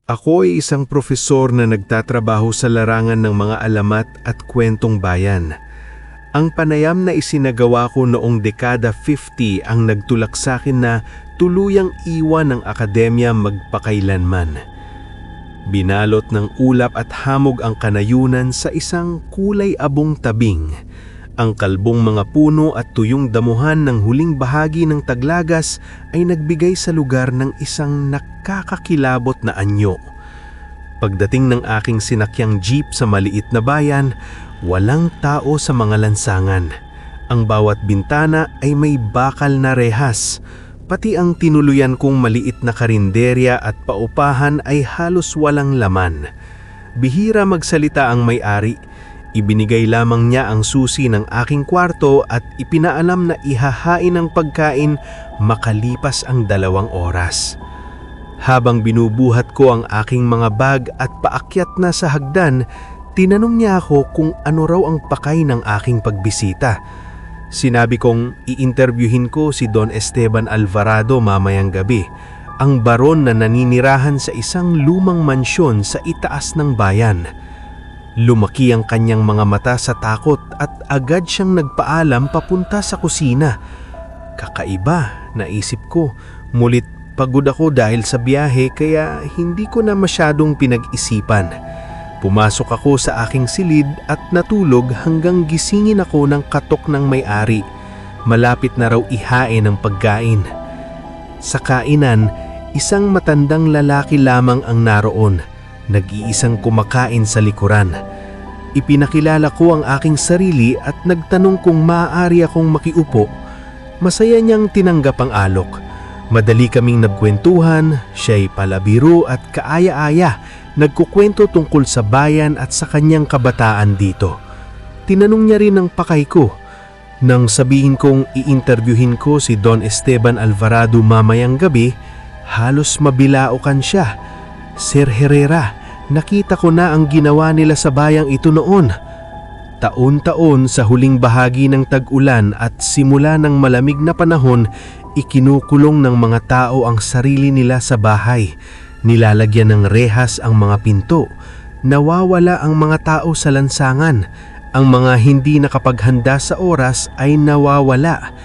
Ako ay isang profesor na nagtatrabaho sa larangan ng mga alamat at kwentong bayan. Ang panayam na isinagawa ko noong dekada 50 ang nagtulak sa akin na tuluyang iwan ng akademya magpakailanman. Binalot ng ulap at hamog ang kanayunan sa isang kulay-abong tabing. Ang kalbong mga puno at tuyong damuhan ng huling bahagi ng Taglagas ay nagbigay sa lugar ng isang nakakakilabot na anyo. Pagdating ng aking sinakyang jeep sa maliit na bayan, walang tao sa mga lansangan. Ang bawat bintana ay may bakal na rehas. Pati ang tinuluyan kong maliit na karinderya at paupahan ay halos walang laman. Bihira magsalita ang may-ari. Ibinigay lamang niya ang susi ng aking kwarto at ipinaalam na ihahain ang pagkain makalipas ang 2 oras. Habang binubuhat ko ang aking mga bag at paakyat na sa hagdan, tinanong niya ako kung ano raw ang pakay ng aking pagbisita. Sinabi kong i-interviewin ko si Don Esteban Alvarado mamayang gabi, ang baron na naninirahan sa isang lumang mansyon sa itaas ng bayan. Lumaki ang kanyang mga mata sa takot at agad siyang nagpaalam papunta sa kusina. Kakaiba, naisip ko, mulit pagod ako dahil sa biyahe kaya hindi ko na masyadong pinag-isipan. Pumasok ako sa aking silid at natulog hanggang gisingin ako ng katok ng may-ari. Malapit na raw ihain ang pagkain. Sa kainan, isang matandang lalaki lamang ang naroon. Nag-iisang kumakain sa likuran. Ipinakilala ko ang aking sarili at nagtanong kung maaari akong makiupo. Masaya niyang tinanggap ang alok. Madali kaming nagkwentuhan, siya'y palabiro at kaaya-aya. Nagkukwento tungkol sa bayan at sa kanyang kabataan dito. Tinanong niya rin ang pakay ko. Nang sabihin kong i-interviewin ko si Don Esteban Alvarado mamayang gabi, halos mabilaukan siya. Sir Herrera, nakita ko na ang ginawa nila sa bayang ito noon. Taon-taon sa huling bahagi ng tag-ulan at simula ng malamig na panahon, ikinukulong ng mga tao ang sarili nila sa bahay. Nilalagyan ng rehas ang mga pinto. Nawawala ang mga tao sa lansangan. Ang mga hindi nakapaghanda sa oras ay nawawala.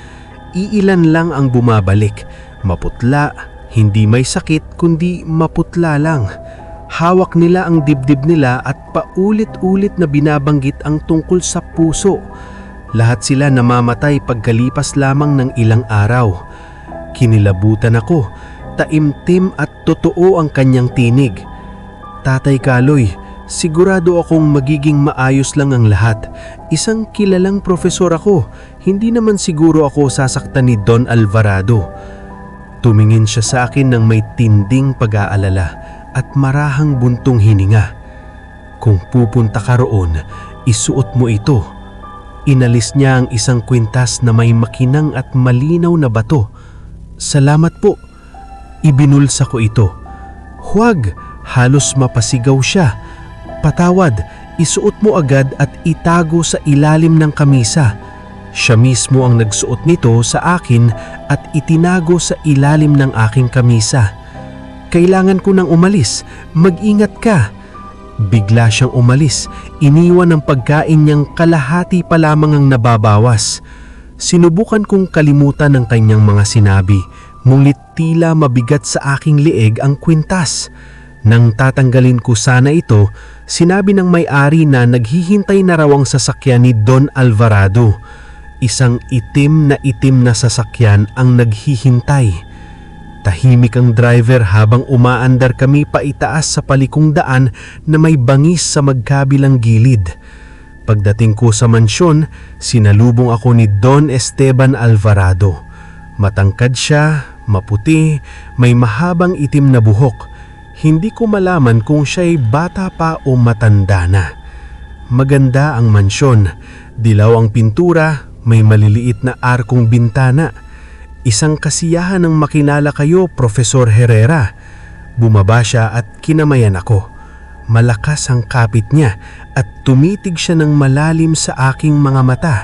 Iilan lang ang bumabalik. Maputla. Hindi may sakit kundi maputla lang. Hawak nila ang dibdib nila at paulit-ulit na binabanggit ang tungkol sa puso. Lahat sila namamatay pagkalipas lamang ng ilang araw. Kinilabutan ako. Taimtim at totoo ang kanyang tinig. Tatay Kaloy, sigurado akong magiging maayos lang ang lahat. Isang kilalang profesor ako. Hindi naman siguro ako sasaktan ni Don Alvarado. Tumingin siya sa akin ng may tinding pag-aalala at marahang buntong hininga. Kung pupunta ka roon, isuot mo ito. Inalis niya ang isang kwintas na may makinang at malinaw na bato. Salamat po. Ibinulsa ko ito. Huwag, halos mapasigaw siya. Patawad, isuot mo agad at itago sa ilalim ng kamisa. Siya mismo ang nagsuot nito sa akin at itinago sa ilalim ng aking kamisa. Kailangan ko nang umalis, mag-ingat ka. Bigla siyang umalis, iniwan ang pagkain niyang kalahati pa lamang ang nababawas. Sinubukan kong kalimutan ang kanyang mga sinabi, ngunit tila mabigat sa aking leeg ang kwintas. Nang tatanggalin ko sana ito, sinabi ng may-ari na naghihintay na raw ang sasakyan ni Don Alvarado. Isang itim na sasakyan ang naghihintay. Tahimik ang driver habang umaandar kami paitaas sa palikong daan na may bangis sa magkabilang gilid. Pagdating ko sa mansyon, sinalubong ako ni Don Esteban Alvarado. Matangkad siya, maputi, may mahabang itim na buhok. Hindi ko malaman kung siya'y bata pa o matanda na. Maganda ang mansyon, dilaw ang pintura, may maliliit na arkong bintana. Isang kasiyahan ng makilala kayo, Profesor Herrera. Bumaba siya at kinamayan ako. Malakas ang kapit niya at tumitig siya ng malalim sa aking mga mata.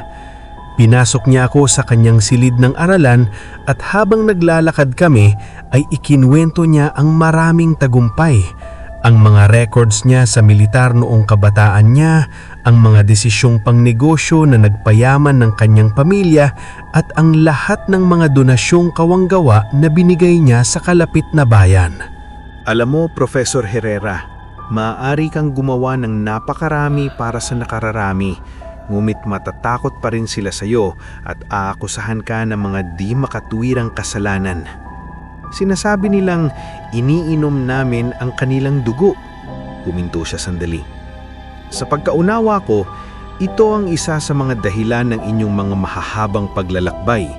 Pinasok niya ako sa kanyang silid ng aralan at habang naglalakad kami ay ikinwento niya ang maraming tagumpay. Ang mga records niya sa militar noong kabataan niya, ang mga desisyong pangnegosyo na nagpayaman ng kanyang pamilya at ang lahat ng mga donasyong kawanggawa na binigay niya sa kalapit na bayan. Alam mo, Professor Herrera, maaari kang gumawa ng napakarami para sa nakararami, ngunit matatakot pa rin sila sa iyo at aakusahan ka ng mga di makatuwirang kasalanan. Sinasabi nilang iniinom namin ang kanilang dugo. Huminto siya sandali. Sa pagkaunawa ko, ito ang isa sa mga dahilan ng inyong mga mahahabang paglalakbay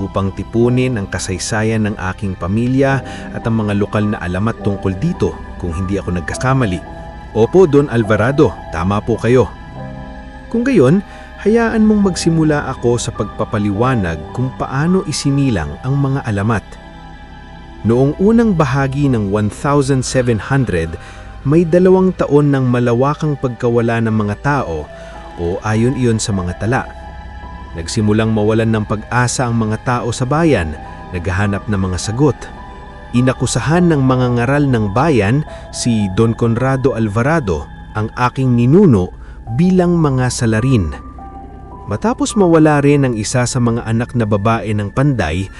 upang tipunin ang kasaysayan ng aking pamilya at ang mga lokal na alamat tungkol dito kung hindi ako nagkakamali. Opo, Don Alvarado, tama po kayo. Kung gayon, hayaan mong magsimula ako sa pagpapaliwanag kung paano isinilang ang mga alamat. Noong unang bahagi ng 1700, may 2 taon ng malawakang pagkawala ng mga tao o ayon iyon sa mga tala. Nagsimulang mawalan ng pag-asa ang mga tao sa bayan, naghahanap ng mga sagot. Inakusahan ng mga ngaral ng bayan si Don Conrado Alvarado, ang aking ninuno, bilang mga salarin. Matapos mawala rin ang isa sa mga anak na babae ng Panday,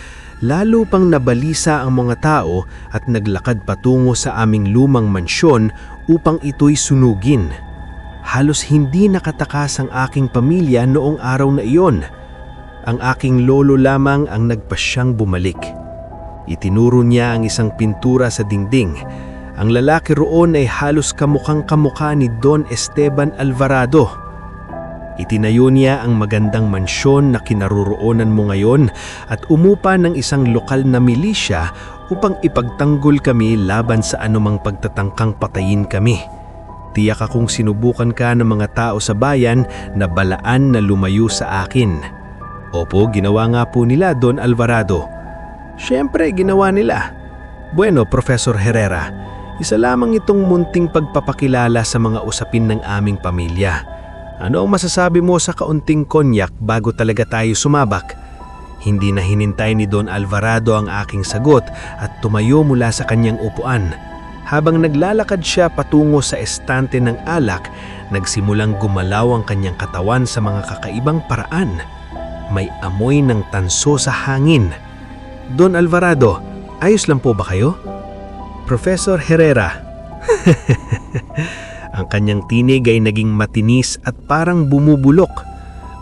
lalo pang nabalisa ang mga tao at naglakad patungo sa aming lumang mansyon upang ito'y sunugin. Halos hindi nakatakas ang aking pamilya noong araw na iyon. Ang aking lolo lamang ang nagpasyang bumalik. Itinuro niya ang isang pintura sa dingding. Ang lalaki roon ay halos kamukhang-kamukha ni Don Esteban Alvarado. Itinayo niya ang magandang mansyon na kinaroroonan mo ngayon at umupa ng isang lokal na milisya upang ipagtanggol kami laban sa anumang pagtatangkang patayin kami. Tiyak akong sinubukan ka ng mga tao sa bayan na balaan na lumayo sa akin. Opo, ginawa nga po nila, Don Alvarado. Siyempre, ginawa nila. Bueno, Professor Herrera, isa lamang itong munting pagpapakilala sa mga usapin ng aming pamilya. Ano ang masasabi mo sa kaunting konyak bago talaga tayo sumabak? Hindi na hinintay ni Don Alvarado ang aking sagot at tumayo mula sa kanyang upuan. Habang naglalakad siya patungo sa estante ng alak, nagsimulang gumalaw ang kanyang katawan sa mga kakaibang paraan. May amoy ng tanso sa hangin. Don Alvarado, ayos lang po ba kayo? Professor Herrera. Ang kanyang tinig ay naging matinis at parang bumubulok.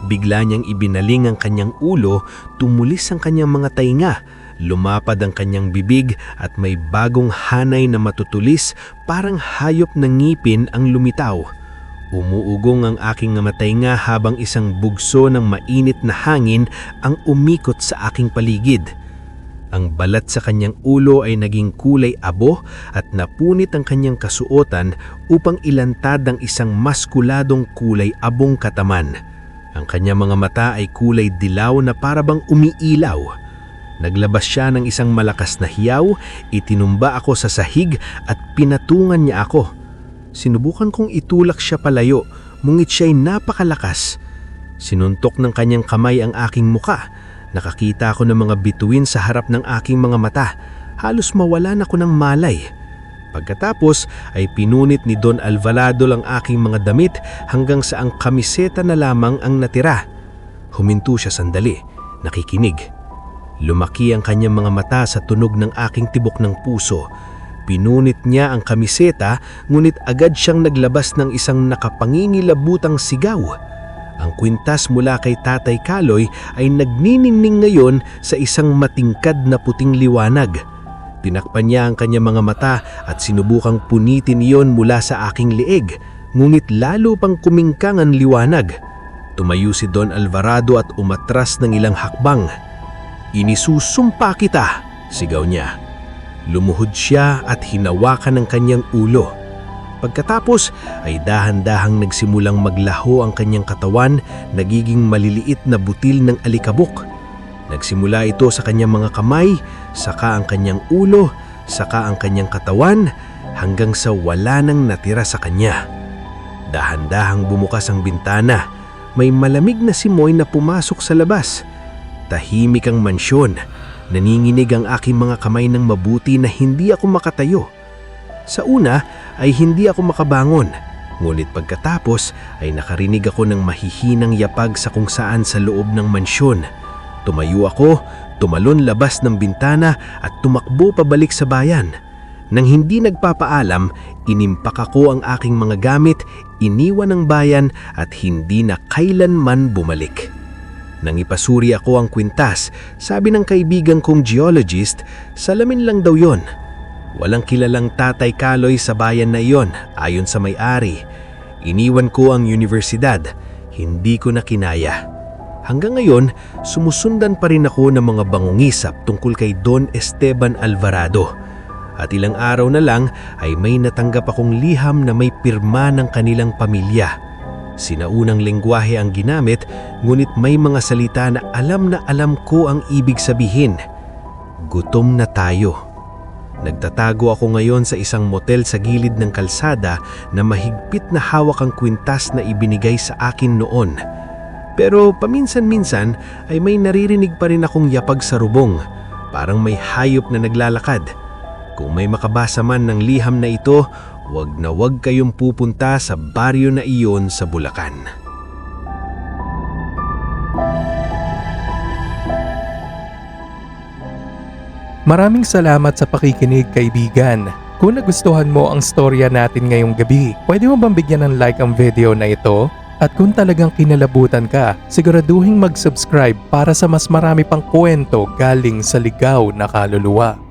Bigla niyang ibinaling ang kanyang ulo, tumulis ang kanyang mga tainga, lumapad ang kanyang bibig at may bagong hanay na matutulis, parang hayop ng ngipin ang lumitaw. Umuugong ang aking mga tainga habang isang bugso ng mainit na hangin ang umikot sa aking paligid. Ang balat sa kanyang ulo ay naging kulay abo at napunit ang kanyang kasuotan upang ilantad ang isang maskuladong kulay abong kataman. Ang kanyang mga mata ay kulay dilaw na parabang umiilaw. Naglabas siya ng isang malakas na hiyaw, itinumba ako sa sahig at pinatungan niya ako. Sinubukan kong itulak siya palayo, ngunit siya'y napakalakas. Sinuntok ng kanyang kamay ang aking muka. Nakakita ako ng mga bituin sa harap ng aking mga mata. Halos mawalan ako ng malay. Pagkatapos ay pinunit ni Don Alvarado ang aking mga damit hanggang sa ang kamiseta na lamang ang natira. Huminto siya sandali, nakikinig. Lumaki ang kanyang mga mata sa tunog ng aking tibok ng puso. Pinunit niya ang kamiseta, ngunit agad siyang naglabas ng isang nakapangingilabutang sigaw. Ang kwintas mula kay Tatay Kaloy ay nagniningning ngayon sa isang matingkad na puting liwanag. Tinakpan niya ang kanyang mga mata at sinubukang punitin iyon mula sa aking leeg, ngunit lalo pang kumingkang ang liwanag. Tumayo si Don Alvarado at umatras ng ilang hakbang. "Inisusumpa kita!" sigaw niya. Lumuhod siya at hinawakan ang kanyang ulo. Pagkatapos ay dahan-dahang nagsimulang maglaho ang kanyang katawan, nagiging maliliit na butil ng alikabok. Nagsimula ito sa kanyang mga kamay, saka ang kanyang ulo, saka ang kanyang katawan, hanggang sa wala nang natira sa kanya. Dahan-dahang bumukas ang bintana. may malamig na simoy na pumasok sa labas. Tahimik ang mansyon. Naninginig ang aking mga kamay ng mabuti na hindi ako makatayo. Sa una ay hindi ako makabangon, ngunit pagkatapos ay nakarinig ako ng mahihinang yapag sa kung saan sa loob ng mansyon. Tumayo ako, tumalon labas ng bintana at tumakbo pabalik sa bayan. Nang hindi nagpapaalam, inimpak ako ang aking mga gamit, iniwan ang bayan at hindi na kailanman bumalik. Nang ipasuri ako ang kwintas, sabi ng kaibigan kong geologist, salamin lang daw yon. Walang kilalang Tatay Kaloy sa bayan na iyon, ayon sa may-ari. Iniwan ko ang universidad, hindi ko na kinaya. Hanggang ngayon, sumusundan pa rin ako ng mga bangungisap tungkol kay Don Esteban Alvarado. At ilang araw na lang ay may natanggap akong liham na may pirma ng kanilang pamilya. Sinaunang lengguwahe ang ginamit, ngunit may mga salita na alam ko ang ibig sabihin. Gutom na tayo. Nagtatago ako ngayon sa isang motel sa gilid ng kalsada na mahigpit na hawak ang kwintas na ibinigay sa akin noon. Pero paminsan-minsan ay may naririnig pa rin akong yapag sa rubong, parang may hayop na naglalakad. Kung may makabasa man ng liham na ito, wag na wag kayong pupunta sa baryo na iyon sa Bulacan. Maraming salamat sa pakikinig, kaibigan. Kung nagustuhan mo ang storya natin ngayong gabi, pwede mo bang bigyan ng like ang video na ito? At kung talagang kinalabutan ka, siguraduhin mag-subscribe para sa mas marami pang kwento galing sa ligaw na kaluluwa.